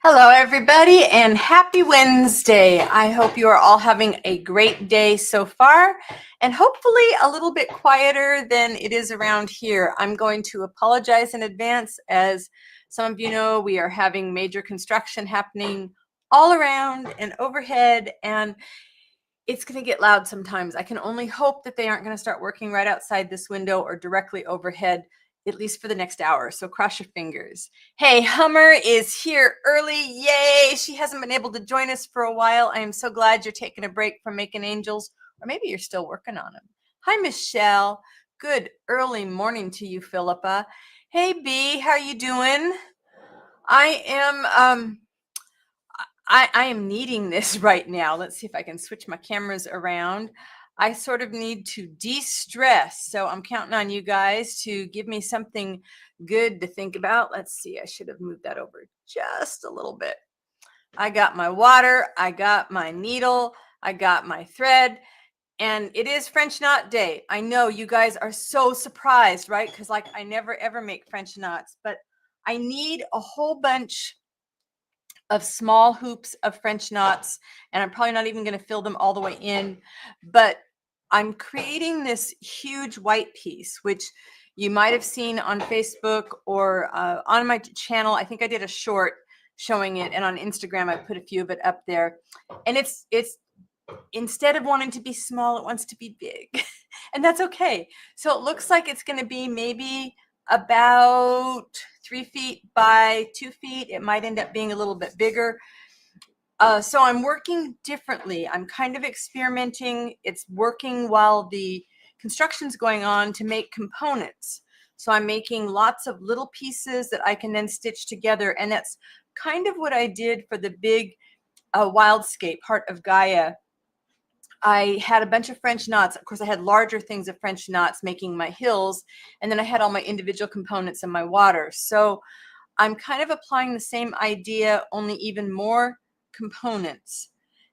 Hello, everybody, and happy Wednesday. I hope you are all having a great day so far, and hopefully a little bit quieter than it is around here. I'm going to apologize in advance. As some of you know, we are having major construction happening all around and overhead, and it's going to get loud sometimes. I can only hope that they aren't going to start working right outside this window or directly overhead, at least for the next hour. So cross your fingers. Hey, Hummer is here early. Yay! She hasn't been able to join us for a while. I am so glad you're taking a break from making angels, or maybe you're still working on them. Hi, Michelle. Good early morning to you, Philippa. Hey, B, how you doing? I am I am needing this right now. Let's see if I can switch my cameras around. I sort of need to de-stress. So I'm counting on you guys to give me something good to think about. Let's see, I should have moved that over just a little bit. I got my water, I got my needle, I got my thread, and it is French knot day. I know you guys are so surprised, right? Because like I never ever make French knots, but I need a whole bunch of small hoops of French knots, and I'm probably not even going to fill them all the way in, but I'm creating this huge white piece, which you might have seen on Facebook or on my channel. I think I did a short showing it, and on Instagram I put a few of it up there. And it's instead of wanting to be small, it wants to be big, and that's okay. So it looks like it's going to be maybe about 3 feet by 2 feet. It might end up being a little bit bigger. So I'm working differently. I'm kind of experimenting. It's working while the construction's going on to make components. So I'm making lots of little pieces that I can then stitch together. And that's kind of what I did for the big Wildscape, Heart of Gaia. I had a bunch of French knots. Of course, I had larger things of French knots making my hills, and then I had all my individual components in my water. So I'm kind of applying the same idea, only even more components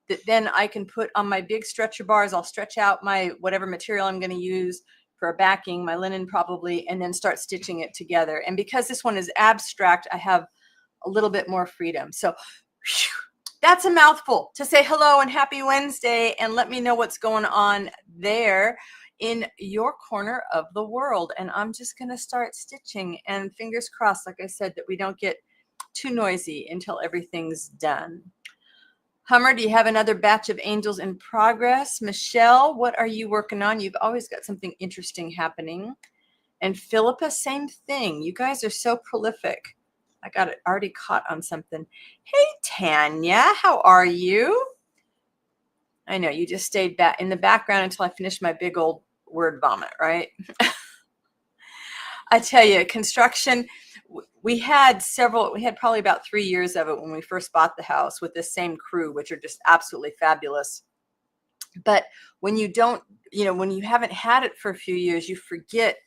that then I can put on my big stretcher bars. I'll stretch out my whatever material I'm going to use for a backing, my linen probably, and then start stitching it together. And because this one is abstract, I have a little bit more freedom. So whew, that's a mouthful to say hello and happy Wednesday, and let me know what's going on there in your corner of the world. And I'm just going to start stitching, and fingers crossed, like I said, that we don't get too noisy until everything's done. Hummer, do you have another batch of angels in progress? Michelle, what are you working on? You've always got something interesting happening. And Philippa, same thing. You guys are so prolific. I got it already caught on something. Hey, Tanya, how are you? I know you just stayed back in the background until I finished my big old word vomit, right? I tell you, construction, we had probably about 3 years of it when we first bought the house with this same crew, which are just absolutely fabulous. But when you don't, when you haven't had it for a few years, you forget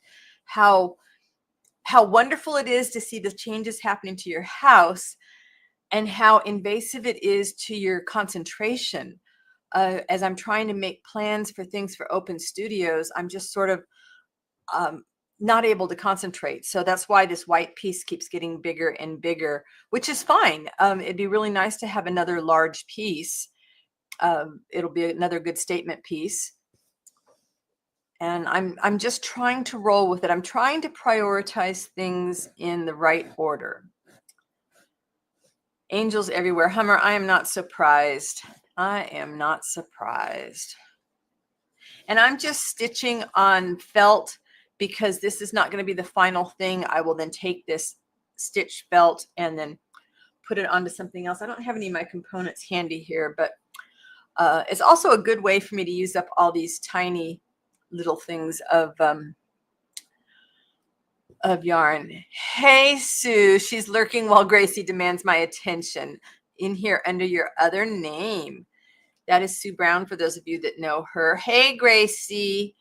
how wonderful it is to see the changes happening to your house and how invasive it is to your concentration. As I'm trying to make plans for things for open studios, I'm just sort of not able to concentrate. So that's why this white piece keeps getting bigger and bigger, which is fine. It'd be really nice to have another large piece. It'll be another good statement piece. And I'm just trying to roll with it. I'm trying to prioritize things in the right order. Angels everywhere. Hummer, I am not surprised. I am not surprised. And I'm just stitching on felt because this is not going to be the final thing. I will then take this stitch felt and then put it onto something else. I don't have any of my components handy here, but it's also a good way for me to use up all these tiny little things of yarn. Hey, Sue, she's lurking while Gracie demands my attention in here under your other name. That is Sue Brown, for those of you that know her. Hey, Gracie.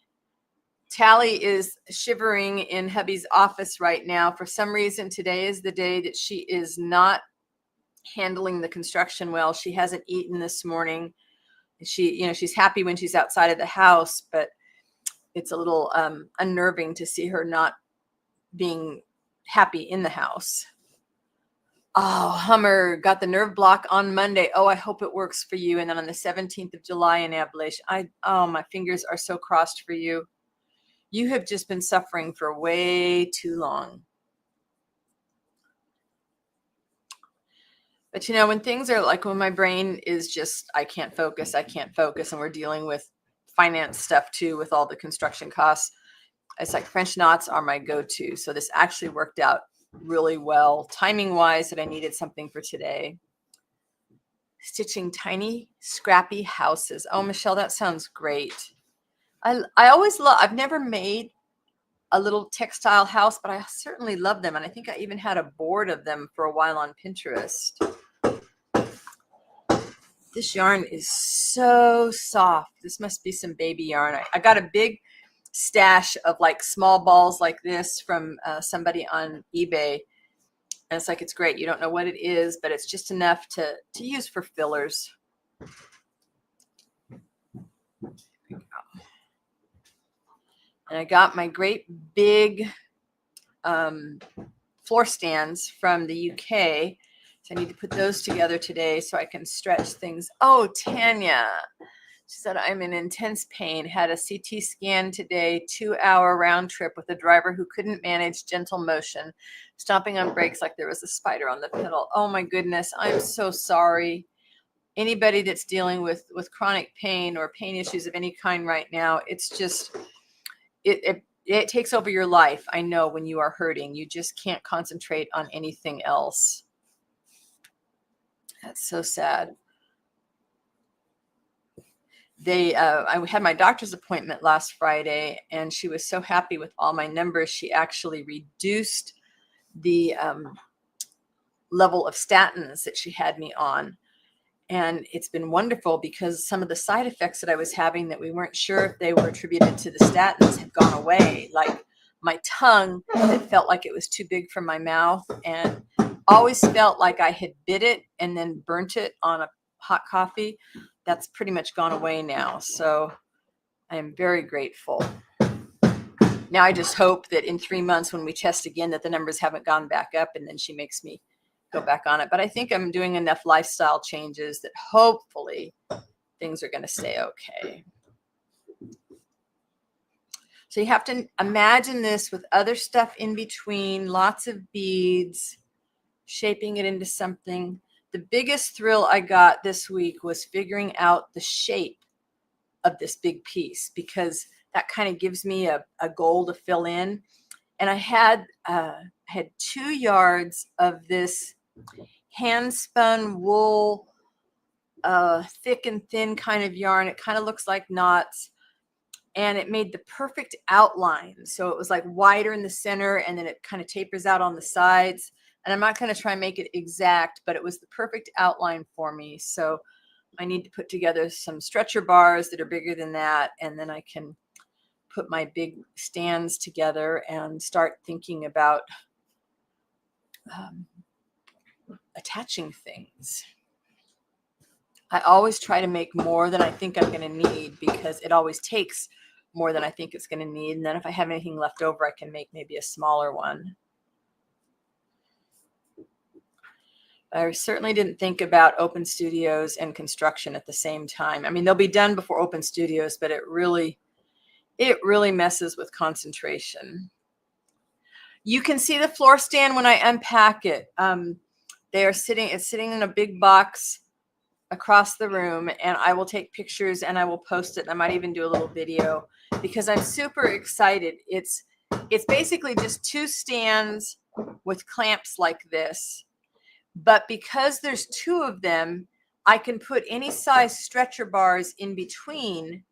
Tally is shivering in hubby's office right now. For some reason, today is the day that she is not handling the construction well. She hasn't eaten this morning. She's happy when she's outside of the house, but it's a little unnerving to see her not being happy in the house. Oh, Hummer got the nerve block on Monday. Oh, I hope it works for you. And then on the 17th of July in Appalachia, oh, my fingers are so crossed for you. You have just been suffering for way too long. But you know, when things are like when my brain is just, I can't focus, and we're dealing with finance stuff too, with all the construction costs. It's like French knots are my go-to. So this actually worked out really well, timing wise, that I needed something for today. Stitching tiny, scrappy houses. Oh, Michelle, that sounds great. I always love, I've never made a little textile house, but I certainly love them. And I think I even had a board of them for a while on Pinterest. This yarn is so soft. This must be some baby yarn. I got a big stash of like small balls like this from somebody on eBay. And it's like, it's great. You don't know what it is, but it's just enough to use for fillers. And I got my great big floor stands from the UK. So I need to put those together today so I can stretch things. Oh, Tanya. She said, I'm in intense pain. Had a CT scan today, 2-hour round trip with a driver who couldn't manage gentle motion, stomping on brakes like there was a spider on the pedal. Oh my goodness. I'm so sorry. Anybody that's dealing with chronic pain or pain issues of any kind right now, it's just, it takes over your life. I know when you are hurting, you just can't concentrate on anything else. That's so sad. I had my doctor's appointment last Friday, and she was so happy with all my numbers. She actually reduced the level of statins that she had me on. And it's been wonderful because some of the side effects that I was having that we weren't sure if they were attributed to the statins have gone away. Like my tongue that felt like it was too big for my mouth, and always felt like I had bit it and then burnt it on a hot coffee. That's pretty much gone away now. So I am very grateful. Now I just hope that in 3 months when we test again that the numbers haven't gone back up, and then she makes me go back on it. But I think I'm doing enough lifestyle changes that hopefully things are going to stay okay. So you have to imagine this with other stuff in between, lots of beads, shaping it into something. The biggest thrill I got this week was figuring out the shape of this big piece, because that kind of gives me a goal to fill in. And I had 2 yards of this hand spun wool, thick and thin kind of yarn. It kind of looks like knots, and it made the perfect outline. So it was like wider in the center, and then it kind of tapers out on the sides. And I'm not going to try and make it exact, but it was the perfect outline for me. So I need to put together some stretcher bars that are bigger than that, and then I can put my big stands together and start thinking about attaching things. I always try to make more than I think I'm going to need, because it always takes more than I think it's going to need. And then if I have anything left over, I can make maybe a smaller one. I certainly didn't think about open studios and construction at the same time. I mean, they'll be done before open studios, but it really messes with concentration. You can see the floor stand when I unpack it. It's sitting in a big box across the room, and I will take pictures and I will post it. And I might even do a little video because I'm super excited. It's basically just 2 stands with clamps like this. But because there's 2 of them, I can put any size stretcher bars in between,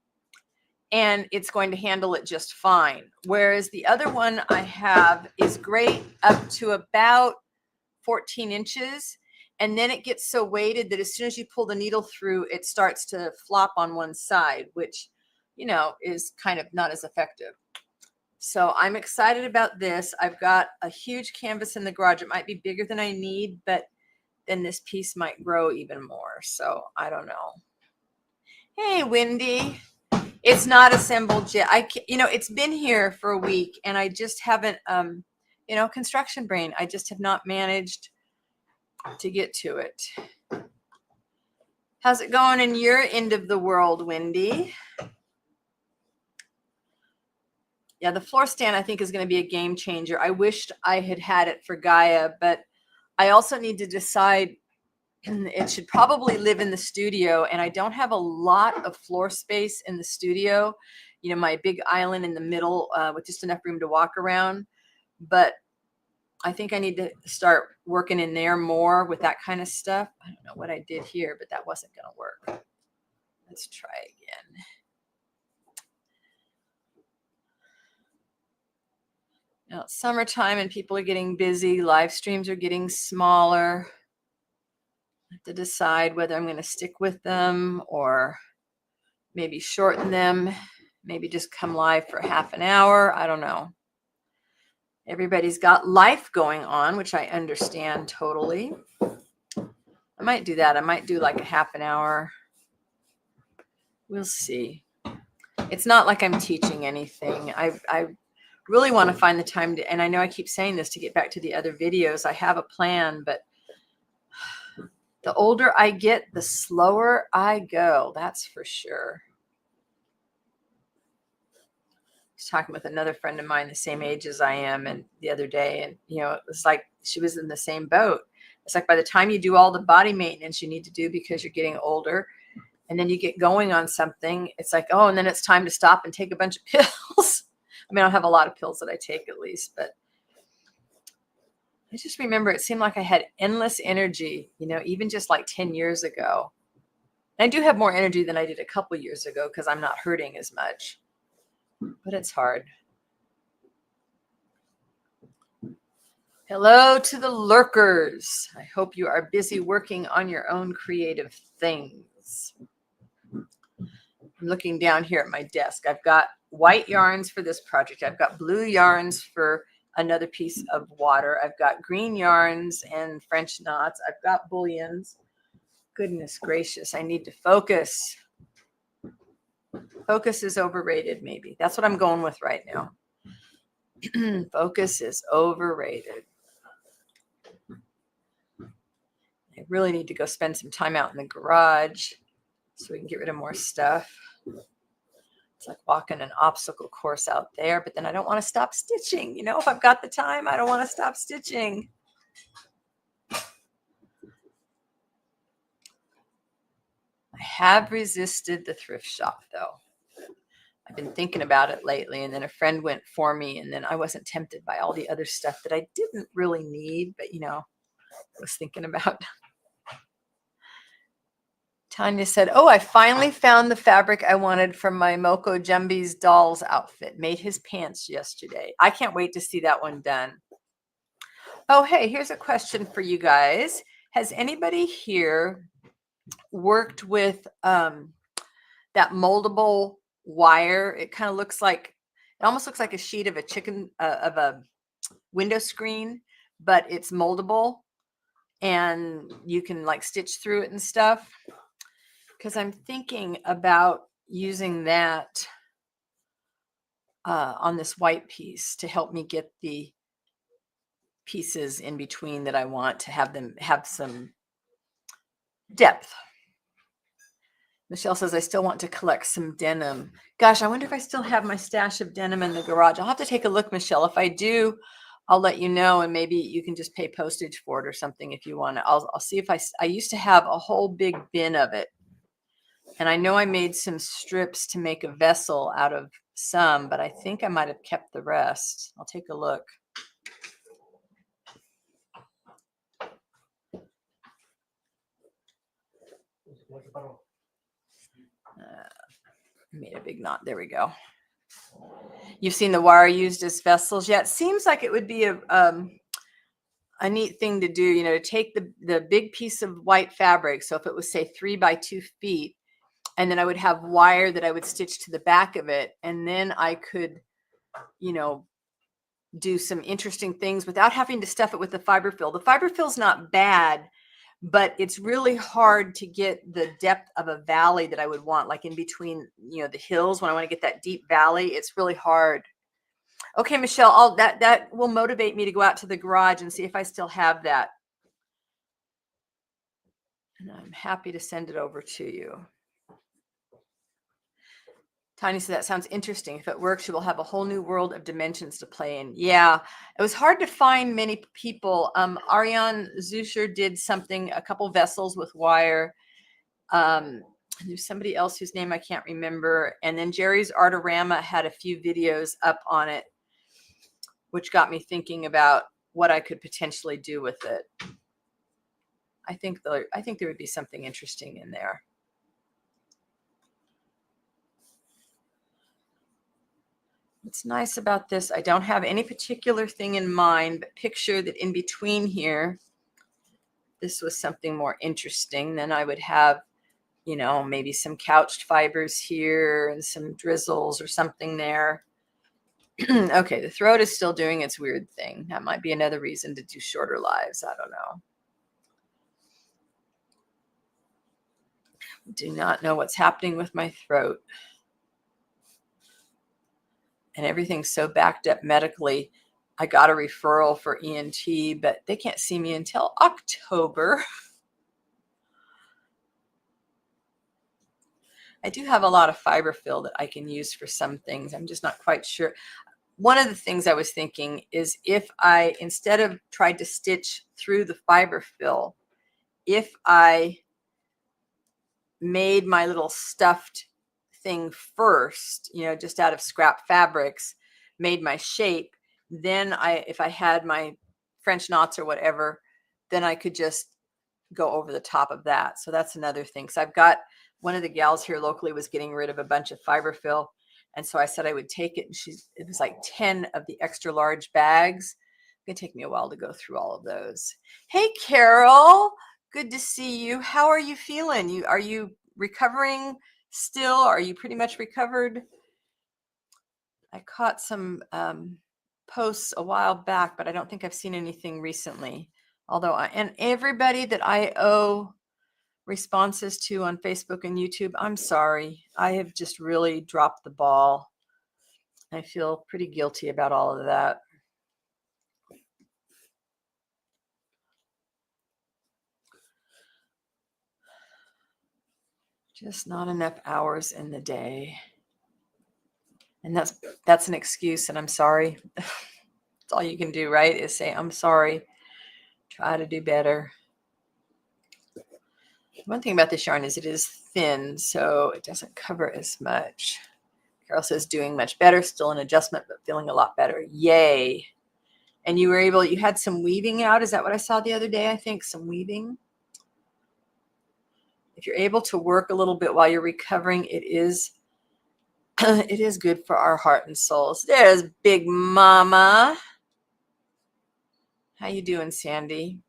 and it's going to handle it just fine. Whereas the other one I have is great up to about 14 inches. And then it gets so weighted that as soon as you pull the needle through, it starts to flop on one side, which, you know, is kind of not as effective. So I'm excited about this. I've got a huge canvas in the garage. It might be bigger than I need, but then this piece might grow even more. So I don't know. Hey, Wendy. It's not assembled yet. It's been here for a week, and I just haven't, construction brain. I just have not managed. to get to it. How's it going in your end of the world, Wendy? Yeah, the floor stand I think is going to be a game changer. I wished I had had it for Gaia, but I also need to decide it should probably live in the studio, and I don't have a lot of floor space in the studio. You know, my big island in the middle with just enough room to walk around. But I think I need to start working in there more with that kind of stuff. I don't know what I did here, but that wasn't going to work. Let's try again. Now it's summertime and people are getting busy. Live streams are getting smaller. I have to decide whether I'm going to stick with them or maybe shorten them. Maybe just come live for half an hour. I don't know. Everybody's got life going on, which I understand totally. I might do that. I might do like a half an hour. We'll see. It's not like I'm teaching anything. I really want to find the time to, and I know I keep saying this to get back to the other videos. I have a plan, but the older I get, the slower I go. That's for sure. I was talking with another friend of mine the same age as I am and the other day, and you know, it was like she was in the same boat. It's like by the time you do all the body maintenance you need to do because you're getting older, and then you get going on something, it's like, oh, and then it's time to stop and take a bunch of pills. I mean, I don't have a lot of pills that I take at least, but I just remember it seemed like I had endless energy, you know, even just like 10 years ago. And I do have more energy than I did a couple years ago because I'm not hurting as much, but it's hard. Hello to the lurkers. I hope you are busy working on your own creative things. I'm looking down here at my desk. I've got white yarns for this project. I've got blue yarns for another piece of water. I've got green yarns and French knots. I've got bullions. Goodness gracious, I need to focus. Focus is overrated, maybe. That's what I'm going with right now. Focus is overrated. I really need to go spend some time out in the garage so we can get rid of more stuff. It's like walking an obstacle course out there, but then I don't want to stop stitching. You know, if I've got the time, I don't want to stop stitching. I have resisted the thrift shop, though. I've been thinking about it lately, and then a friend went for me, and then I wasn't tempted by all the other stuff that I didn't really need, but, you know, I was thinking about. Tanya said, oh, I finally found the fabric I wanted from my Moko Jumbi's dolls outfit. Made his pants yesterday. I can't wait to see that one done. Oh, hey, here's a question for you guys. Has anybody here worked with that moldable wire? It kind of looks like, it almost looks like a sheet of a window screen, but it's moldable and you can like stitch through it and stuff. Because I'm thinking about using that on this white piece to help me get the pieces in between that I want to have them have some depth. Michelle says, I still want to collect some denim. Gosh, I wonder if I still have my stash of denim in the garage. I'll have to take a look, Michelle. If I do, I'll let you know, and maybe you can just pay postage for it or something if you want to. I'll see if I used to have a whole big bin of it. And I know I made some strips to make a vessel out of some, but I think I might have kept the rest. I'll take a look. Made a big knot. There we go. You've seen the wire used as vessels yet? Seems like it would be a neat thing to do, you know, to take the big piece of white fabric. So if it was, say, 3 by 2 feet, and then I would have wire that I would stitch to the back of it. And then I could, you know, do some interesting things without having to stuff it with the fiberfill. The fiberfill's not bad, but it's really hard to get the depth of a valley that I would want, like in between, you know, the hills. When I want to get that deep valley, it's really hard. Okay, Michelle, that will motivate me to go out to the garage and see if I still have that. And I'm happy to send it over to you. Tanya said, that sounds interesting. If it works, you will have a whole new world of dimensions to play in. Yeah, it was hard to find many people. Ariane Zusher did something, a couple vessels with wire. There's somebody else whose name I can't remember. And then Jerry's Artorama had a few videos up on it, which got me thinking about what I could potentially do with it. I think there would be something interesting in there. What's nice about this, I don't have any particular thing in mind, but picture that in between here, this was something more interesting. Then I would have, you know, maybe some couched fibers here and some drizzles or something there. Okay, the throat is still doing its weird thing. That might be another reason to do shorter lives. I don't know. Do not know what's happening with my throat. And everything's so backed up medically. I got a referral for ENT, but they can't see me until October. I do have a lot of fiberfill that I can use for some things. I'm just not quite sure. One of the things I was thinking is if I, instead of tried to stitch through the fiberfill, if I made my little stuffed thing first, you know, just out of scrap fabrics, made my shape, then if I had my French knots or whatever, then I could just go over the top of that. So that's another thing. So I've got one of the gals here locally was getting rid of a bunch of fiberfill. And so I said I would take it, and it was like 10 of the extra large bags. It's gonna take me a while to go through all of those. Hey, Carol, good to see you. How are you feeling? Are you recovering still? Are you pretty much recovered? I caught some posts a while back, but I don't think I've seen anything recently. Although, and everybody that I owe responses to on Facebook and YouTube, I'm sorry. I have just really dropped the ball. I feel pretty guilty about all of that. Just not enough hours in the day. And that's an excuse, and I'm sorry. That's all you can do, right? Is say, I'm sorry. Try to do better. One thing about this yarn is it is thin, so it doesn't cover as much. Carol says, doing much better, still an adjustment, but feeling a lot better. Yay. And you had some weaving out. Is that what I saw the other day? I think some weaving. If you're able to work a little bit while you're recovering, it is good for our heart and souls. There's Big Mama. How you doing, Sandy?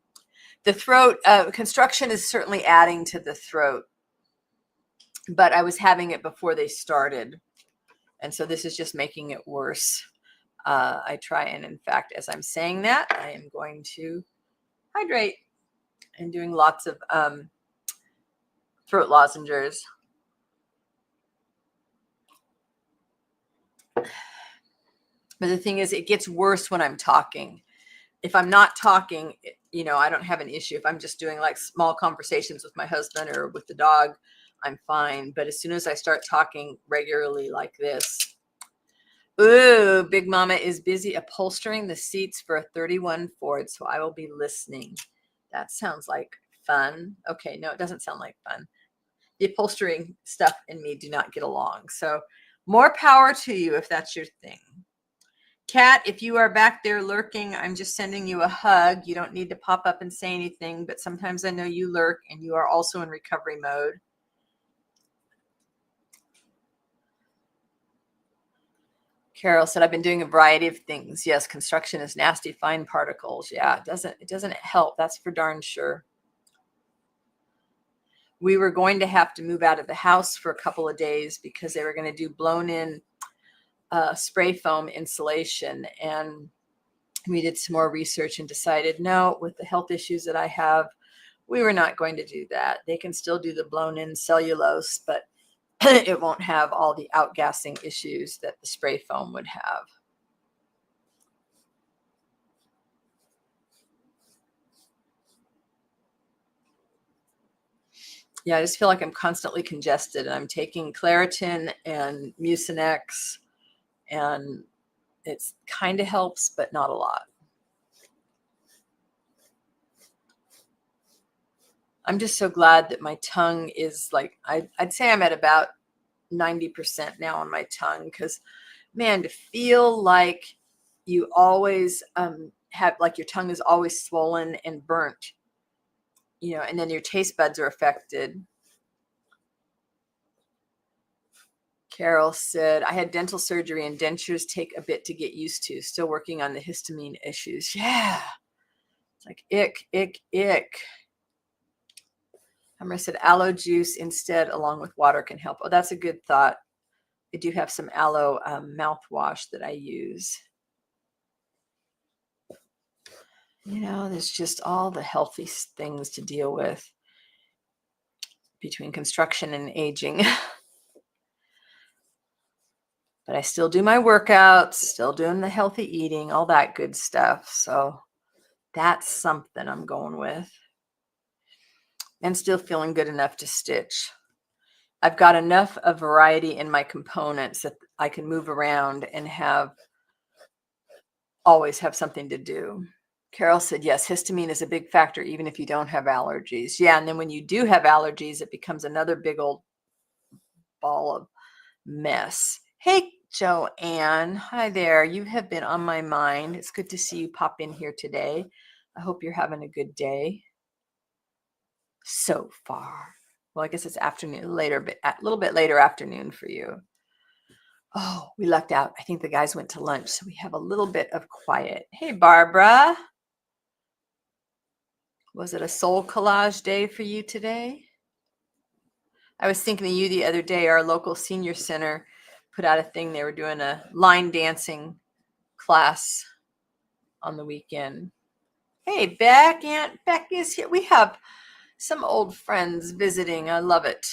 The throat, construction is certainly adding to the throat, but I was having it before they started. And so this is just making it worse. I try, and in fact, as I'm saying that, I am going to hydrate and doing lots of throat lozenges. But the thing is, it gets worse when I'm talking. If I'm not talking, you know, I don't have an issue. If I'm just doing like small conversations with my husband or with the dog, I'm fine. But as soon as I start talking regularly like this, ooh, Big Mama is busy upholstering the seats for a 31 Ford, so I will be listening. That sounds like fun. Okay, no, it doesn't sound like fun. The upholstering stuff and me do not get along. So more power to you if that's your thing. Kat, if you are back there lurking, I'm just sending you a hug. You don't need to pop up and say anything, but sometimes I know you lurk and you are also in recovery mode. Carol said, I've been doing a variety of things. Yes, construction is nasty, fine particles. Yeah, it doesn't help. That's for darn sure. We were going to have to move out of the house for a couple of days because they were going to do blown in spray foam insulation. And we did some more research and decided, no, with the health issues that I have, we were not going to do that. They can still do the blown in cellulose, but it won't have all the outgassing issues that the spray foam would have. Yeah, I just feel like I'm constantly congested, and I'm taking Claritin and Mucinex, and it's kind of helps, but not a lot. I'm just so glad that my tongue is like, I'd say I'm at about 90% now on my tongue, because man, to feel like you always have, like your tongue is always swollen and burnt, and then your taste buds are affected. Carol said, I had dental surgery and dentures take a bit to get used to. Still working on the histamine issues. Yeah. It's like ick, ick, ick. Hammer said aloe juice instead, along with water, can help. Oh, that's a good thought. I do have some aloe mouthwash that I use. There's just all the healthy things to deal with between construction and aging. But I still do my workouts, still doing the healthy eating, all that good stuff. So that's something I'm going with. And still feeling good enough to stitch. I've got enough of variety in my components that I can move around and always have something to do. Carol said, yes, histamine is a big factor, even if you don't have allergies. Yeah, and then when you do have allergies, it becomes another big old ball of mess. Hey, Joanne. Hi there. You have been on my mind. It's good to see you pop in here today. I hope you're having a good day so far. Well, I guess it's afternoon later, but a little bit later afternoon for you. Oh, we lucked out. I think the guys went to lunch, so we have a little bit of quiet. Hey, Barbara. Was it a soul collage day for you today? I was thinking of you the other day. Our local senior center put out a thing. They were doing a line dancing class on the weekend. Hey, Beck. Aunt Beck is here. We have some old friends visiting. I love it.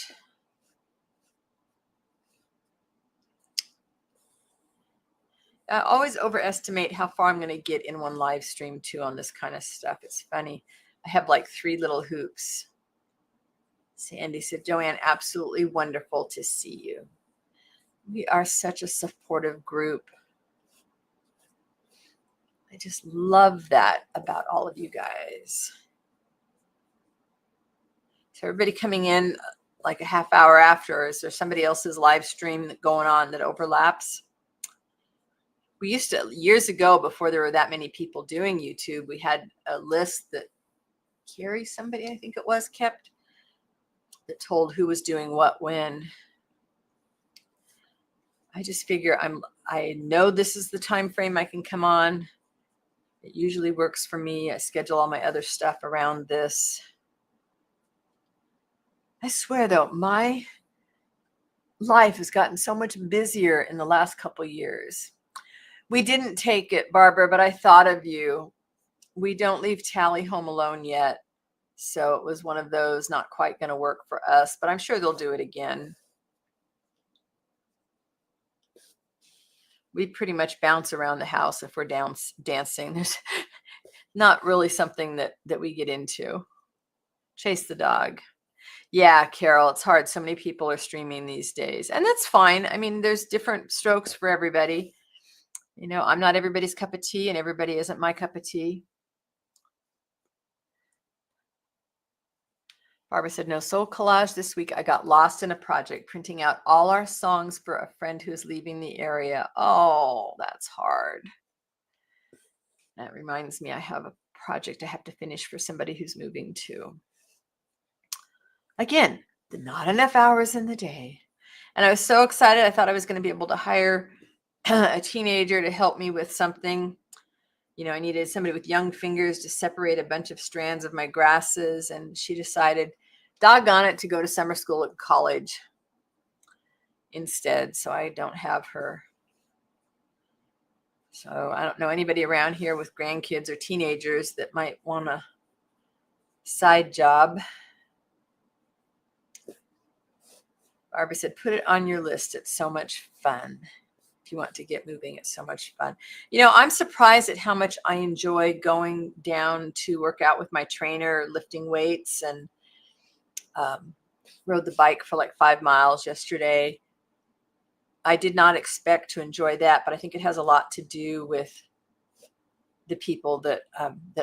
I always overestimate how far I'm going to get in one live stream too on this kind of stuff. It's funny. I have like 3 little hoops. Sandy said, Joanne, absolutely wonderful to see you. We are such a supportive group. I just love that about all of you guys. So everybody coming in like a half hour after, is there somebody else's live stream going on that overlaps? We used to, years ago, before there were that many people doing YouTube, we had a list that Carrie, somebody I think it was, kept, that told who was doing what when. I just figure I know this is the time frame I can come on. It usually works for me. I schedule all my other stuff around this. I swear though, my life has gotten so much busier in the last couple years. We didn't take it, Barbara, but I thought of you. We don't leave Tally home alone yet. So it was one of those not quite going to work for us, but I'm sure they'll do it again. We pretty much bounce around the house if we're dancing. There's not really something that we get into. Chase the dog. Yeah, Carol, it's hard. So many people are streaming these days, and that's fine. I mean, there's different strokes for everybody. I'm not everybody's cup of tea, and everybody isn't my cup of tea. Barbara said, no soul collage this week. I got lost in a project, printing out all our songs for a friend who's leaving the area. Oh, that's hard. That reminds me, I have a project I have to finish for somebody who's moving too. Again, not enough hours in the day. And I was so excited. I thought I was going to be able to hire a teenager to help me with something. I needed somebody with young fingers to separate a bunch of strands of my grasses. And she decided, doggone it, to go to summer school at college instead. So I don't have her. So I don't know anybody around here with grandkids or teenagers that might want a side job. Barbara said, put it on your list. It's so much fun. If you want to get moving, it's so much fun. I'm surprised at how much I enjoy going down to work out with my trainer, lifting weights. And Rode the bike for like 5 miles yesterday. I did not expect to enjoy that, but I think it has a lot to do with the people that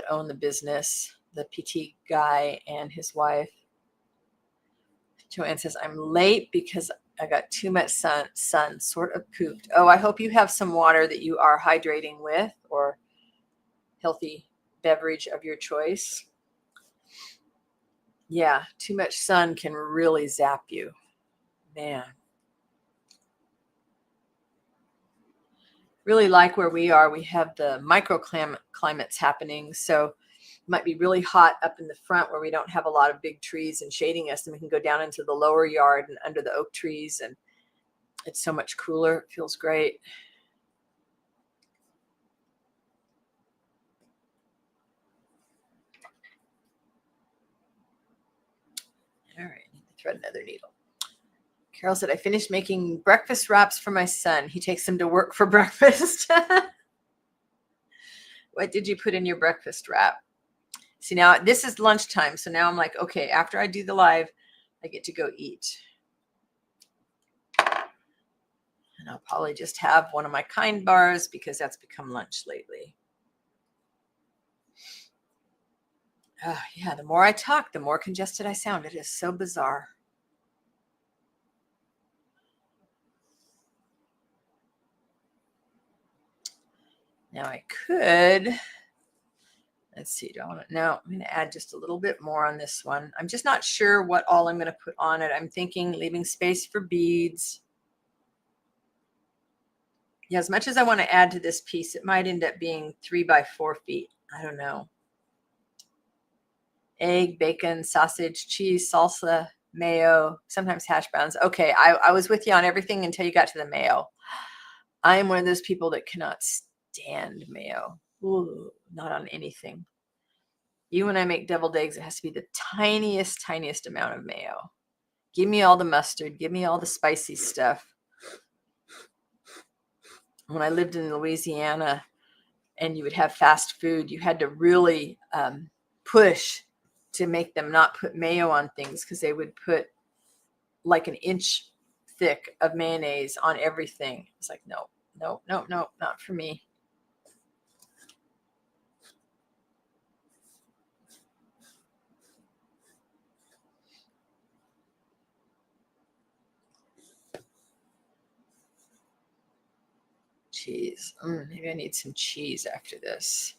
own the business, the PT guy and his wife. Joanne says, I'm late because I got too much sun, sort of pooped. Oh, I hope you have some water that you are hydrating with, or healthy beverage of your choice. Yeah, too much sun can really zap you. Man. Really like where we are. We have the microclimates happening. So it might be really hot up in the front where we don't have a lot of big trees and shading us. And we can go down into the lower yard and under the oak trees. And it's so much cooler. It feels great. All right, I need to thread another needle. Carol said, I finished making breakfast wraps for my son. He takes them to work for breakfast. What did you put in your breakfast wrap? See, now this is lunchtime. So now I'm like, okay, after I do the live, I get to go eat. And I'll probably just have one of my Kind bars because that's become lunch lately. Yeah, the more I talk, the more congested I sound. It is so bizarre. Now I could, let's see, do I want to, no, I'm going to add just a little bit more on this one. I'm just not sure what all I'm going to put on it. I'm thinking leaving space for beads. Yeah, as much as I want to add to this piece, it might end up being 3 by 4 feet. I don't know. Egg, bacon, sausage, cheese, salsa, mayo, sometimes hash browns. Okay, I was with you on everything until you got to the mayo. I am one of those people that cannot stand mayo. Ooh, not on anything. Even when I make deviled eggs, it has to be the tiniest amount of mayo. Give me all the mustard. Give me all the spicy stuff. When I lived in Louisiana and you would have fast food, you had to really push to make them not put mayo on things because they would put like an inch thick of mayonnaise on everything. It's like, no, not for me. Cheese. Maybe I need some cheese after this.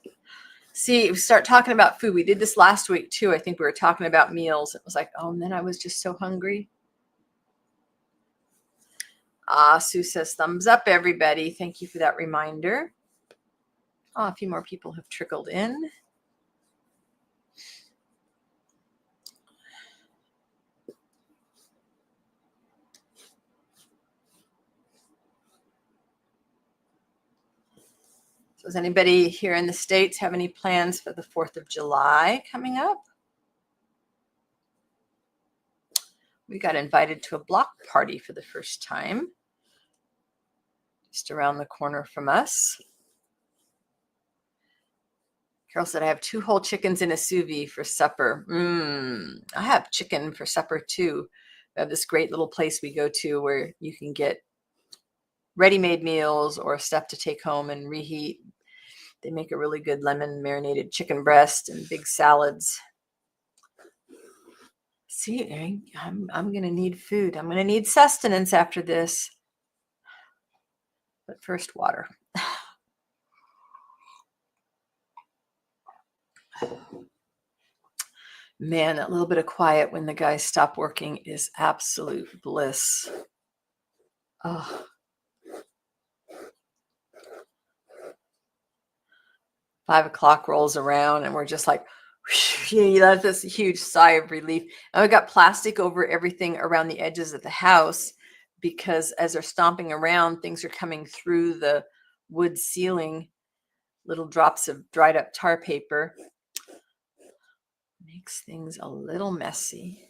See, we start talking about food. We did this last week too. I think we were talking about meals. It was like, oh, and then I was just so hungry. Sue says, thumbs up, everybody. Thank you for that reminder. Oh, a few more people have trickled in. So does anybody here in the States have any plans for the 4th of July coming up? We got invited to a block party for the first time, just around the corner from us. Carol said, I have 2 whole chickens in a sous vide for supper. I have chicken for supper too. We have this great little place we go to where you can get ready-made meals or stuff to take home and reheat. They make a really good lemon marinated chicken breast and big salads. See, I'm going to need food. I'm going to need sustenance after this. But first, water. Man, that little bit of quiet when the guys stop working is absolute bliss. Oh. 5 o'clock rolls around and we're just like, you let this huge sigh of relief. And we got plastic over everything around the edges of the house because as they're stomping around, things are coming through the wood ceiling. Little drops of dried up tar paper. Makes things a little messy.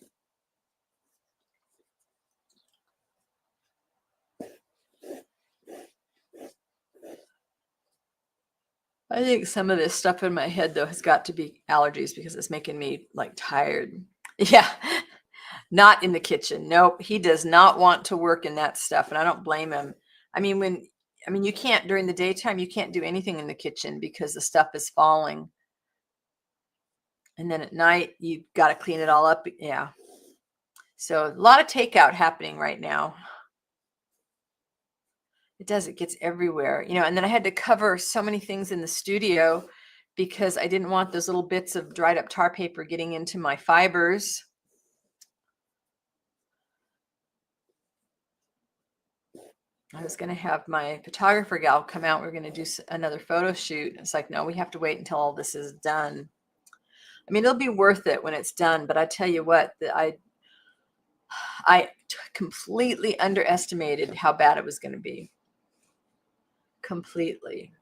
I think some of this stuff in my head, though, has got to be allergies because it's making me like tired. Yeah. Not in the kitchen. Nope. He does not want to work in that stuff. And I don't blame him. I mean, you can't during the daytime, you can't do anything in the kitchen because the stuff is falling. And then at night, you got to clean it all up. Yeah. So a lot of takeout happening right now. It does. It gets everywhere, and then I had to cover so many things in the studio because I didn't want those little bits of dried up tar paper getting into my fibers. I was going to have my photographer gal come out. We are going to do another photo shoot. It's like, no, we have to wait until all this is done. I mean, it'll be worth it when it's done, but I tell you what, I completely underestimated how bad it was going to be. Completely.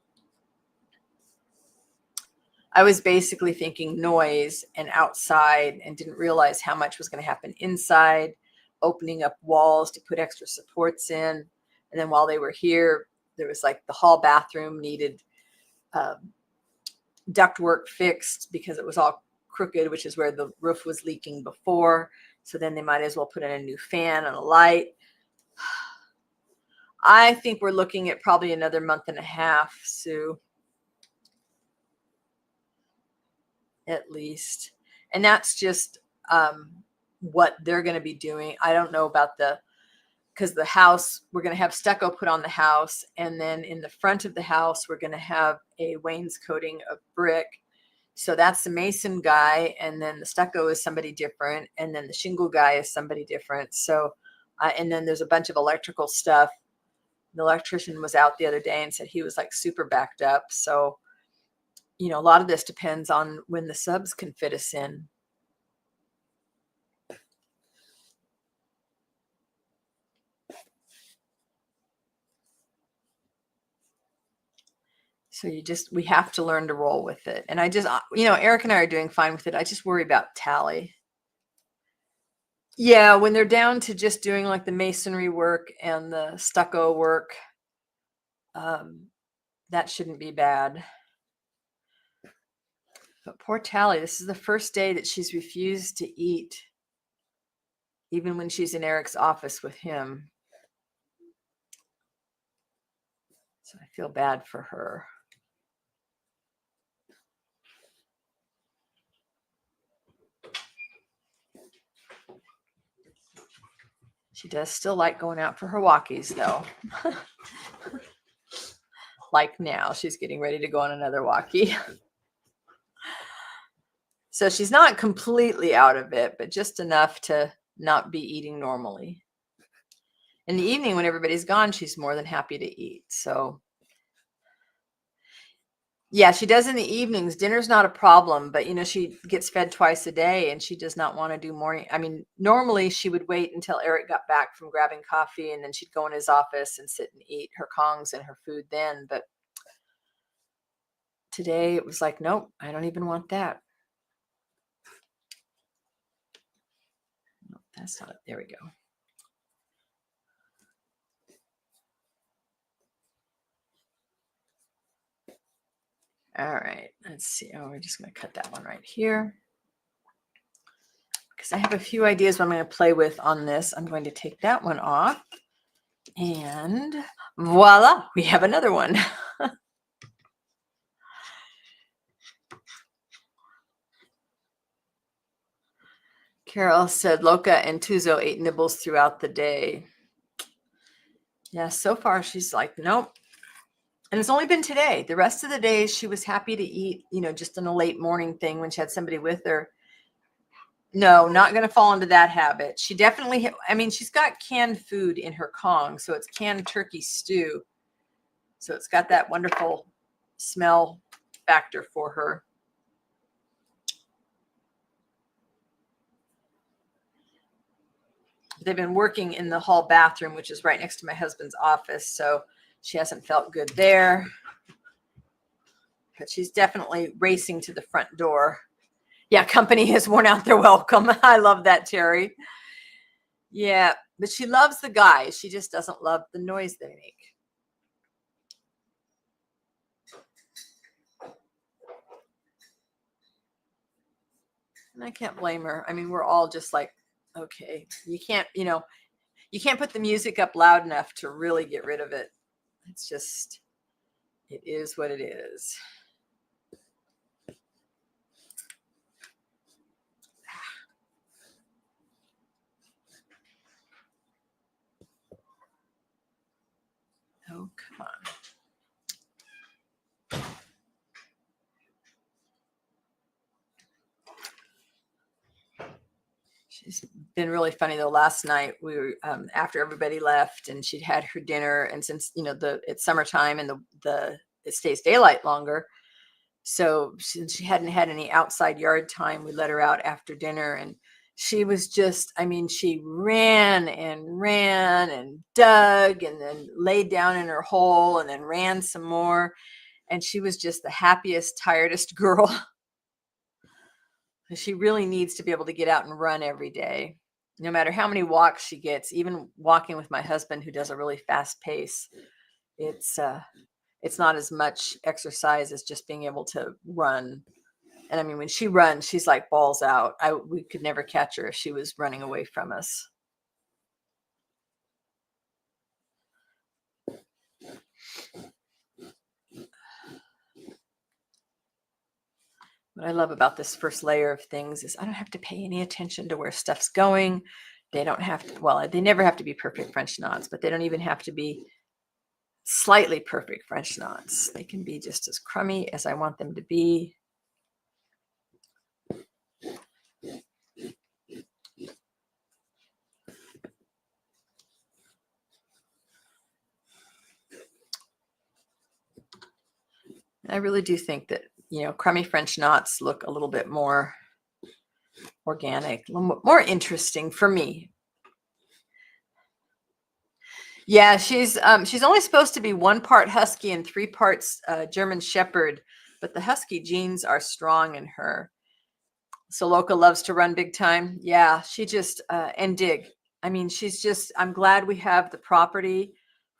I was basically thinking noise and outside and didn't realize how much was going to happen inside, opening up walls to put extra supports in. And then while they were here, there was like the hall bathroom needed ductwork fixed because it was all crooked, which is where the roof was leaking before. So then they might as well put in a new fan and a light. I think we're looking at probably another month and a half, Sue. At least. And that's just what they're going to be doing. I don't know about because the house, we're going to have stucco put on the house. And then in the front of the house, we're going to have a wainscoting of brick. So that's the mason guy. And then the stucco is somebody different. And then the shingle guy is somebody different. So, and then there's a bunch of electrical stuff. The electrician was out the other day and said he was like super backed up. So, a lot of this depends on when the subs can fit us in. So we have to learn to roll with it. And I just, Eric and I are doing fine with it. I just worry about Tally. Yeah, when they're down to just doing like the masonry work and the stucco work, that shouldn't be bad. But poor Tally, this is the first day that she's refused to eat, even when she's in Eric's office with him. So I feel bad for her. She does still like going out for her walkies, though. Like now, she's getting ready to go on another walkie. So she's not completely out of it, but just enough to not be eating normally. In the evening, when everybody's gone, she's more than happy to eat. So yeah, she does in the evenings. Dinner's not a problem, but she gets fed twice a day and she does not want to do morning. I mean, normally she would wait until Eric got back from grabbing coffee and then she'd go in his office and sit and eat her Kongs and her food then. But today it was like, nope, I don't even want that. Nope, that's not it. There we go. All right, let's see. Oh, we're just going to cut that one right here. Because I have a few ideas what I'm going to play with on this. I'm going to take that one off. And voila, we have another one. Carol said Loca and Tuzo ate nibbles throughout the day. Yeah, so far she's like, nope. And it's only been today. The rest of the days she was happy to eat, just in a late morning thing when she had somebody with her. No, not going to fall into that habit. She definitely, she's got canned food in her Kong. So it's canned turkey stew. So it's got that wonderful smell factor for her. They've been working in the hall bathroom, which is right next to my husband's office. So she hasn't felt good there. But she's definitely racing to the front door. Yeah, company has worn out their welcome. I love that, Terry. Yeah, but she loves the guys. She just doesn't love the noise they make. And I can't blame her. I mean, we're all just like, Okay, you can't, you can't put the music up loud enough to really get rid of it. It's just, it is what it is. Oh, come on. She's been really funny though. Last night we were after everybody left, and she'd had her dinner, and since it's summertime and the it stays daylight longer, so since she hadn't had any outside yard time, we let her out after dinner, and she was just, I mean, she ran and dug and then laid down in her hole and then ran some more, and she was just the happiest, tiredest girl. She really needs to be able to get out and run every day, no matter how many walks she gets. Even walking with my husband, who does a really fast pace, it's not as much exercise as just being able to run. And I mean, when she runs, she's like balls out. We could never catch her if she was running away from us. What I love about this first layer of things is I don't have to pay any attention to where stuff's going. They don't have to, well, they never have to be perfect French knots, but they don't even have to be slightly perfect French knots. They can be just as crummy as I want them to be. I really do think that, crummy French knots look a little bit more organic, more interesting for me. Yeah, she's only supposed to be 1 part husky and 3 parts German Shepherd, but the husky genes are strong in her. Soloka loves to run big time. Yeah, she just and dig. I mean, I'm glad we have the property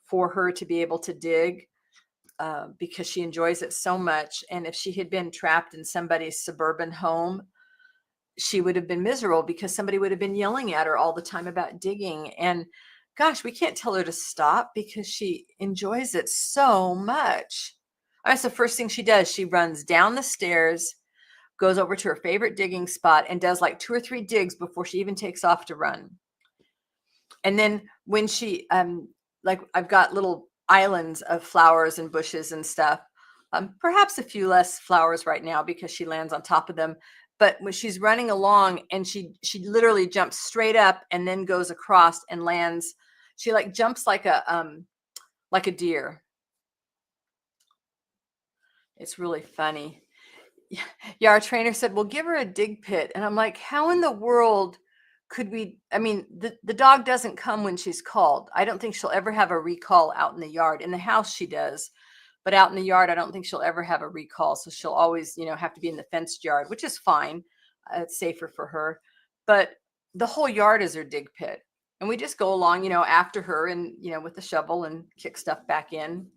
for her to be able to dig, because she enjoys it so much. And if she had been trapped in somebody's suburban home, she would have been miserable because somebody would have been yelling at her all the time about digging. And gosh, we can't tell her to stop because she enjoys it so much. That's the first thing she does. She runs down the stairs, goes over to her favorite digging spot, and does like 2 or 3 digs before she even takes off to run. And then when she, like, I've got little islands of flowers and bushes and stuff, perhaps a few less flowers right now because she lands on top of them. But when she's running along and she literally jumps straight up and then goes across and lands, she like jumps like a deer. It's really funny. Yeah, our trainer said, well, give her a dig pit. And I'm like, how in the world could we? I mean, the dog doesn't come when she's called. I don't think she'll ever have a recall out in the yard. In the house, she does. But out in the yard, I don't think she'll ever have a recall. So she'll always, have to be in the fenced yard, which is fine. It's safer for her. But the whole yard is her dig pit. And we just go along, after her and, with the shovel and kick stuff back in.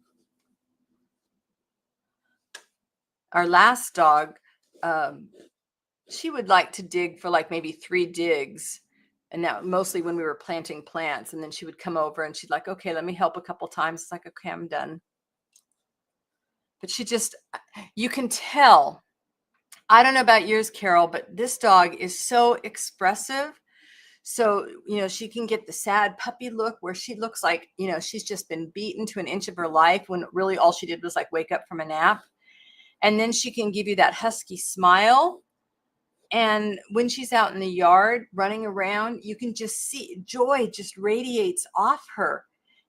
Our last dog, she would like to dig for like maybe 3 digs. And that mostly when we were planting plants. And then she would come over and she'd like, okay, let me help a couple times. It's like, okay, I'm done. But you can tell. I don't know about yours, Carol, but this dog is so expressive. So, she can get the sad puppy look where she looks like, she's just been beaten to an inch of her life when really all she did was like wake up from a nap. And then she can give you that husky smile. And when she's out in the yard running around, you can just see joy just radiates off her.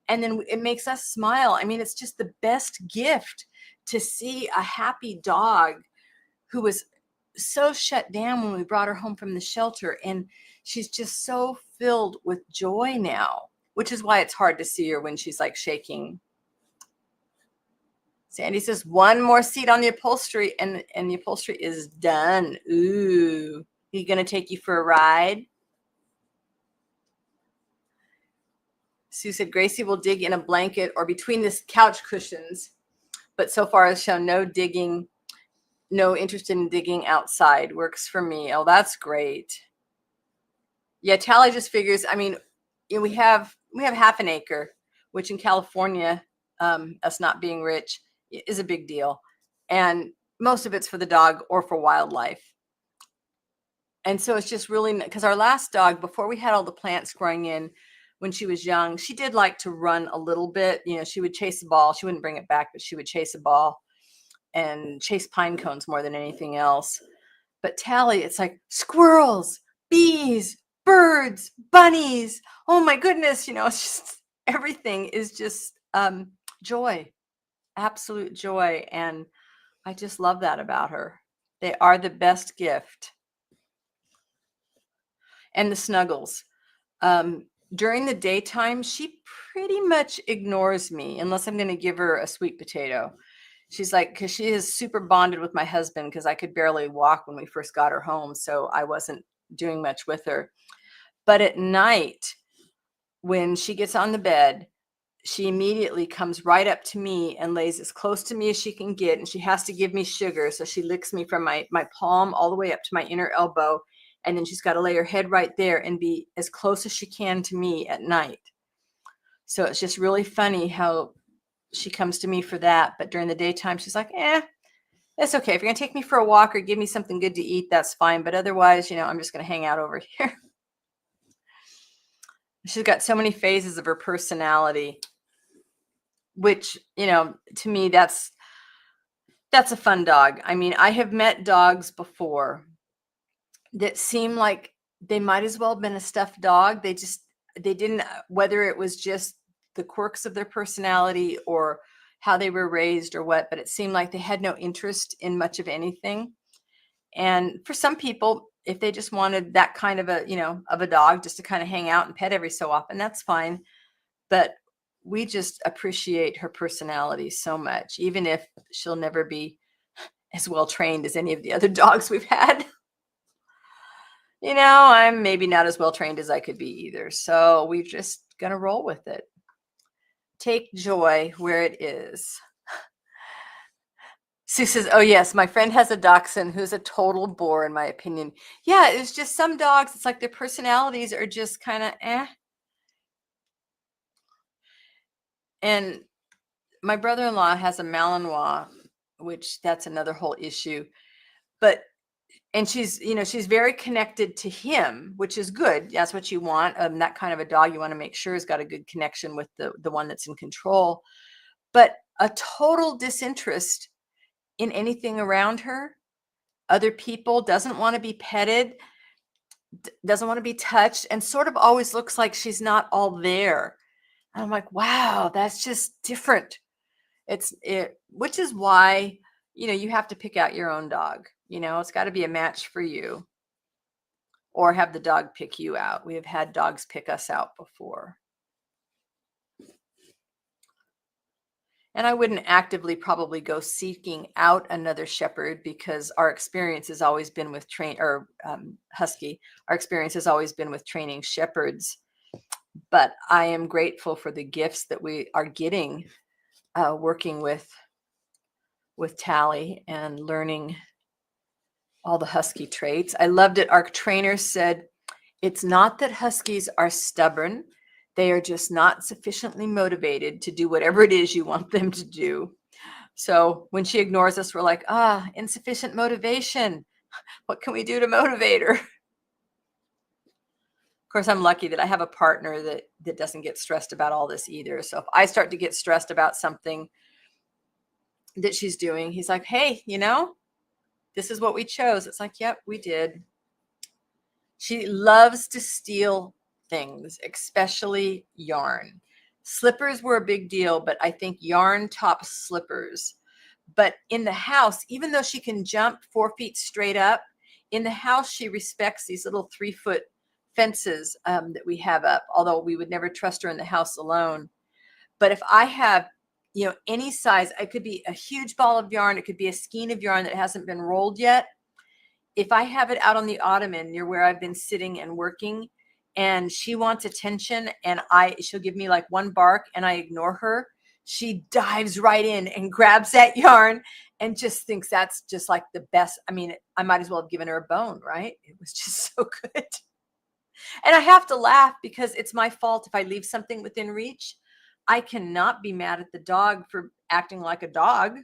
And then it makes us smile. I mean, it's just the best gift to see a happy dog who was so shut down when we brought her home from the shelter. And she's just so filled with joy now, which is why it's hard to see her when she's like shaking. Sandy says 1 more seat on the upholstery and the upholstery is done. Ooh, he gonna take you for a ride? Sue said Gracie will dig in a blanket or between the couch cushions, but so far has shown no digging, no interest in digging outside. Works for me. Oh, that's great. Yeah, Tally just figures. I mean, we have half an acre, which in California, us not being rich, is a big deal, and most of it's for the dog or for wildlife. And so it's just really because our last dog, before we had all the plants growing in, when she was young, she did like to run a little bit. She would chase a ball. She wouldn't bring it back, but she would chase a ball and chase pine cones more than anything else. But Tally, it's like squirrels, bees, birds, bunnies. Oh my goodness, it's just everything is just joy, absolute joy. And I just love that about her. They are the best gift. And the snuggles. During the daytime, she pretty much ignores me unless I'm going to give her a sweet potato. She's like, because she is super bonded with my husband because I could barely walk when we first got her home. So I wasn't doing much with her. But at night, when she gets on the bed, she immediately comes right up to me and lays as close to me as she can get. And she has to give me sugar. So she licks me from my palm all the way up to my inner elbow. And then she's got to lay her head right there and be as close as she can to me at night. So it's just really funny how she comes to me for that. But during the daytime, she's like, it's okay. If you're going to take me for a walk or give me something good to eat, that's fine. But otherwise, I'm just going to hang out over here. She's got so many phases of her personality, which, to me, that's a fun dog. I mean, I have met dogs before that seem like they might as well have been a stuffed dog. They didn't, whether it was just the quirks of their personality or how they were raised or what, but it seemed like they had no interest in much of anything. And for some people, if they just wanted that kind of a dog just to kind of hang out and pet every so often, that's fine. But we just appreciate her personality so much, even if she'll never be as well trained as any of the other dogs we've had. I'm maybe not as well trained as I could be either. So we're just going to roll with it. Take joy where it is. Sue says, oh, yes, my friend has a dachshund who's a total bore, in my opinion. Yeah, it's just some dogs, it's like their personalities are just kind of eh. And my brother-in-law has a Malinois, which that's another whole issue. And she's very connected to him, which is good. That's what you want. That kind of a dog you want to make sure has got a good connection with the one that's in control. But a total disinterest in anything around her, other people, doesn't want to be petted, doesn't want to be touched, and sort of always looks like she's not all there. And I'm like, wow, that's just different. Which is why, you have to pick out your own dog. It's got to be a match for you, or have the dog pick you out. We have had dogs pick us out before. And I wouldn't actively probably go seeking out another shepherd because our experience has always been with husky. Our experience has always been with training shepherds. But I am grateful for the gifts that we are getting working with Tally and learning all the husky traits. I loved it. Our trainer said, it's not that huskies are stubborn. They are just not sufficiently motivated to do whatever it is you want them to do. So when she ignores us, we're like, insufficient motivation. What can we do to motivate her? Of course, I'm lucky that I have a partner that doesn't get stressed about all this either. So if I start to get stressed about something that she's doing, he's like, hey, this is what we chose. It's like, yep, we did. She loves to steal things, especially yarn. Slippers were a big deal, but I think yarn tops slippers. But in the house, even though she can jump 4 feet straight up, in the house, she respects these little 3-foot fences that we have up, although we would never trust her in the house alone. But if I have, any size, it could be a huge ball of yarn, it could be a skein of yarn that hasn't been rolled yet. If I have it out on the ottoman near where I've been sitting and working, and she wants attention, and she'll give me like one bark and I ignore her, she dives right in and grabs that yarn and just thinks that's just like the best. I mean, I might as well have given her a bone, right? It was just so good. And I have to laugh because it's my fault if I leave something within reach. I cannot be mad at the dog for acting like a dog.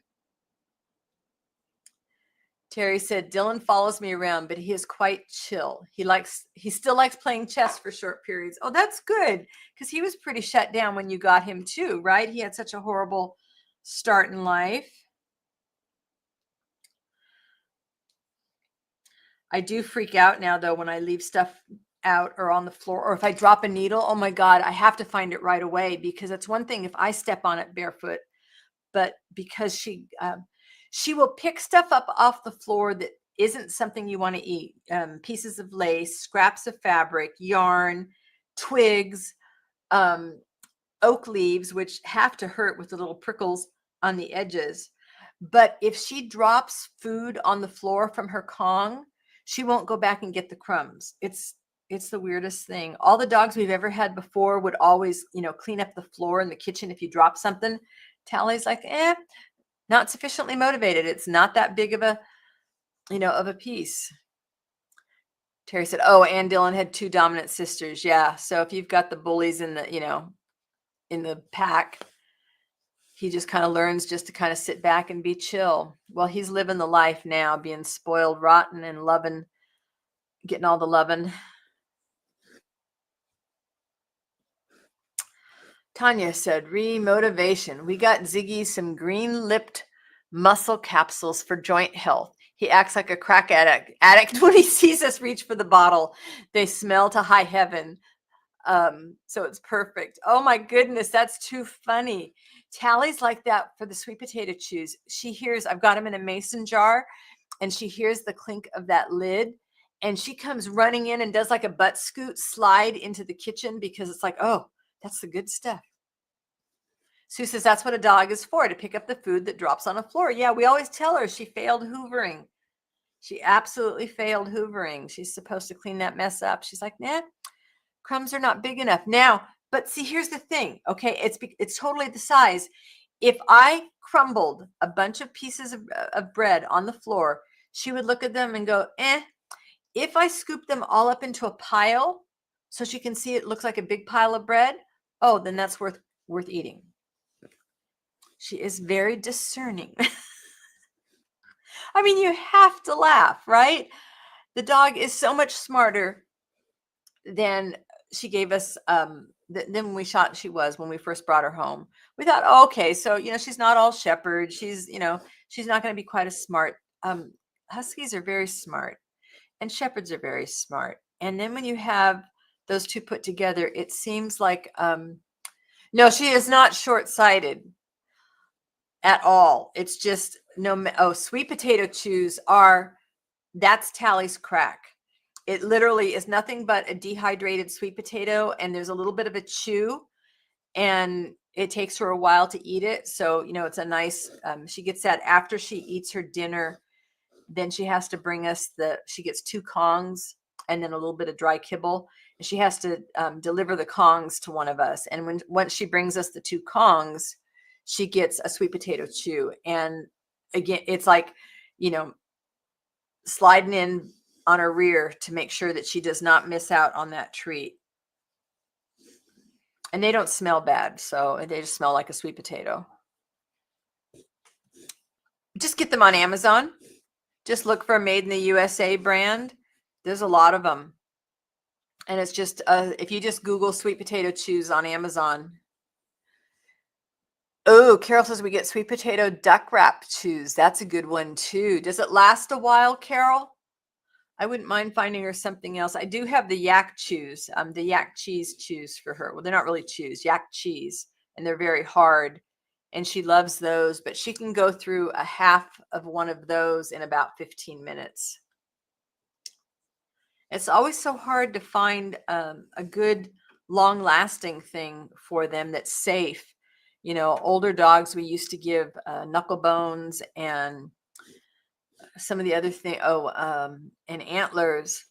Terry said, Dylan follows me around, but he is quite chill. He still likes playing chess for short periods. Oh, that's good, because he was pretty shut down when you got him too, right? He had such a horrible start in life. I do freak out now, though, when I leave stuff out or on the floor, or if I drop a needle. Oh my God, I have to find it right away, because it's one thing if I step on it barefoot, but because she will pick stuff up off the floor that isn't something you want to eat. Pieces of lace, scraps of fabric, yarn, twigs, oak leaves, which have to hurt with the little prickles on the edges. But if she drops food on the floor from her Kong, she won't go back and get the crumbs. It's the weirdest thing. All the dogs we've ever had before would always, clean up the floor in the kitchen if you drop something. Tally's like, not sufficiently motivated. It's not that big of a, of a piece. Terry said, oh, and Dylan had 2 dominant sisters. Yeah. So if you've got the bullies in the, in the pack, he just kind of learns just to kind of sit back and be chill. Well, he's living the life now, being spoiled, rotten, and loving, getting all the loving. Tanya said, remotivation. We got Ziggy some green-lipped muscle capsules for joint health. He acts like a crack addict when he sees us reach for the bottle. They smell to high heaven. So it's perfect. Oh my goodness, that's too funny. Tally's like that for the sweet potato chews. She hears, I've got them in a mason jar, and she hears the clink of that lid, and she comes running in and does like a butt scoot slide into the kitchen, because it's like, oh, that's the good stuff. Sue says that's what a dog is for, to pick up the food that drops on the floor. Yeah, we always tell her she failed hoovering. She absolutely failed hoovering. She's supposed to clean that mess up. She's like, nah, crumbs are not big enough. Now, but see, here's the thing. Okay, it's totally the size. If I crumbled a bunch of pieces of bread on the floor, she would look at them and go, eh. If I scoop them all up into a pile so she can see it looks like a big pile of bread, oh, then that's worth eating. She is very discerning. I mean, you have to laugh, right? The dog is so much smarter than she gave us, than when we first brought her home. We thought, oh, okay, so, she's not all shepherd. She's not going to be quite as smart. Huskies are very smart, and shepherds are very smart. And then when you have those two put together, it seems like, no, she is not short-sighted at all. It's just sweet potato chews that's Tally's crack. It literally is nothing but a dehydrated sweet potato, and there's a little bit of a chew, and it takes her a while to eat it. So, it's a nice, she gets that after she eats her dinner. Then she has to bring us she gets 2 Kongs and then a little bit of dry kibble. And she has to deliver the Kongs to one of us. And once she brings us the 2 Kongs, she gets a sweet potato chew. And again, it's like, sliding in on her rear to make sure that she does not miss out on that treat. And they don't smell bad, so they just smell like a sweet potato. Just get them on Amazon. Just look for a Made in the USA brand. There's a lot of them. And it's just, if you just Google sweet potato chews on Amazon. Oh, Carol says we get sweet potato duck wrap chews. That's a good one too. Does it last a while, Carol? I wouldn't mind finding her something else. I do have the yak chews, the yak cheese chews for her. Well, they're not really chews, yak cheese, and they're very hard. And she loves those, but she can go through a half of one of those in about 15 minutes. It's always so hard to find a good, long-lasting thing for them that's safe. Older dogs, we used to give knuckle bones and some of the other thing, and antlers,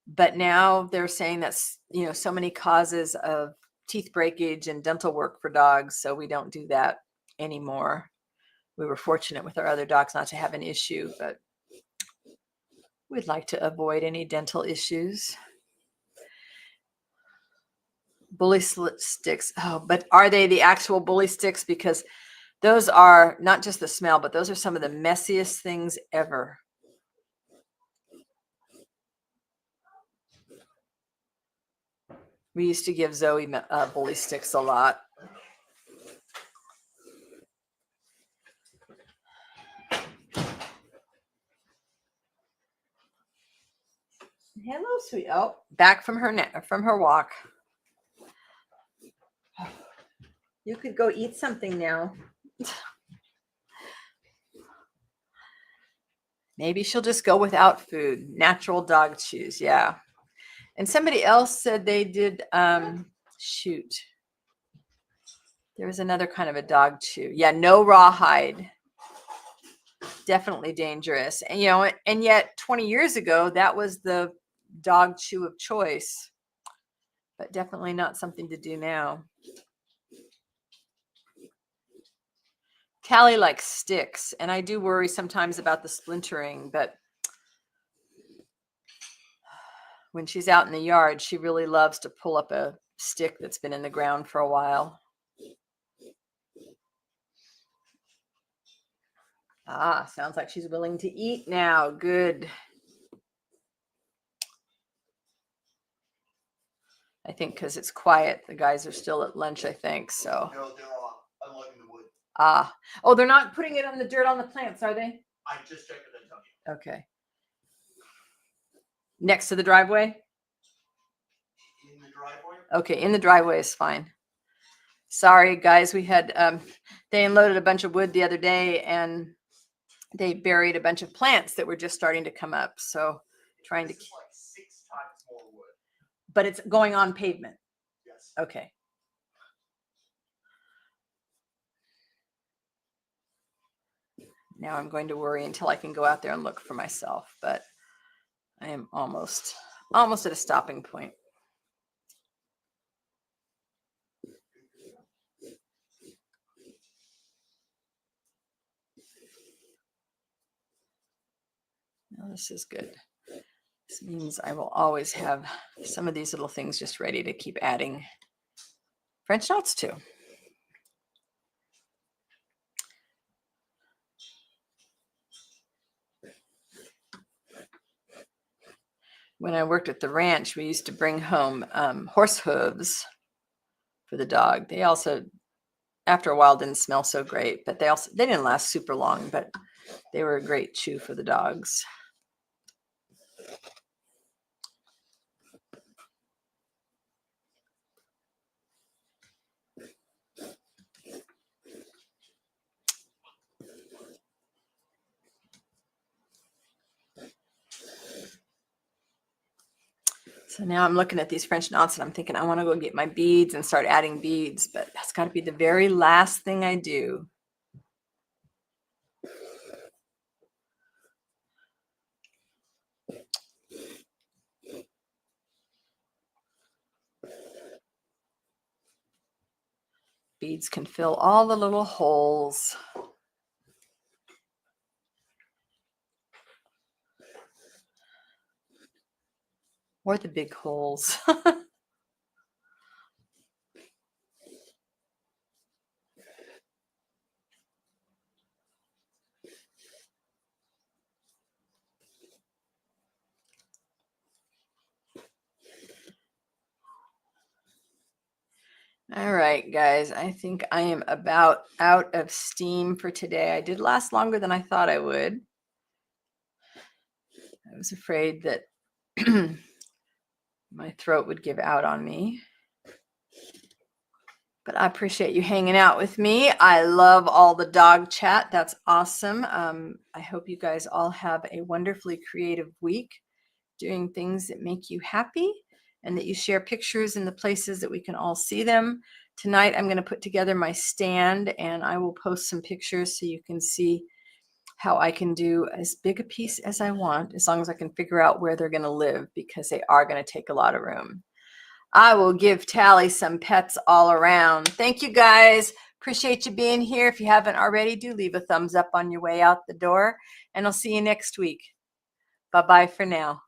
but now they're saying that's, so many causes of teeth breakage and dental work for dogs. So we don't do that anymore. We were fortunate with our other dogs not to have an issue, but we'd like to avoid any dental issues. Bully sticks. Oh, but are they the actual bully sticks? Because those are not just the smell, but those are some of the messiest things ever. We used to give Zoe bully sticks a lot. Hello, sweet. Oh, back from her walk. You could go eat something now. Maybe she'll just go without food. Natural dog chews. Yeah. And somebody else said they did, shoot. There was another kind of a dog chew. Yeah, no rawhide. Definitely dangerous. And, and yet 20 years ago, that was the dog chew of choice. But definitely not something to do now. Callie likes sticks, and I do worry sometimes about the splintering, but when she's out in the yard, she really loves to pull up a stick that's been in the ground for a while. Ah, sounds like she's willing to eat now. Good. I think because it's quiet, the guys are still at lunch, I think, so. No, they're unloading the wood. Ah. Oh, they're not putting it on the dirt on the plants, are they? I just checked with Antonio. Okay. Next to the driveway? In the driveway? Okay, in the driveway is fine. Sorry, guys, we had, they unloaded a bunch of wood the other day, and they buried a bunch of plants that were just starting to come up, so trying to. This is like 6 times more wood. But it's going on pavement? Yes. Okay. Now I'm going to worry until I can go out there and look for myself, but I am almost at a stopping point. Now this is good. This means I will always have some of these little things just ready to keep adding French knots to. When I worked at the ranch, we used to bring home horse hooves for the dog. They also, after a while, didn't smell so great, but they didn't last super long, but they were a great chew for the dogs. So now I'm looking at these French knots and I'm thinking I want to go get my beads and start adding beads, but that's got to be the very last thing I do. Beads can fill all the little holes. Or the big holes. All right, guys, I think I am about out of steam for today. I did last longer than I thought I would. I was afraid that my throat would give out on me. But I appreciate you hanging out with me. I love all the dog chat. That's awesome. I hope you guys all have a wonderfully creative week doing things that make you happy and that you share pictures in the places that we can all see them. Tonight, I'm going to put together my stand and I will post some pictures so you can see how I can do as big a piece as I want, as long as I can figure out where they're going to live, because they are going to take a lot of room. I will give Tally some pets all around. Thank you, guys. Appreciate you being here. If you haven't already, do leave a thumbs up on your way out the door, and I'll see you next week. Bye-bye for now.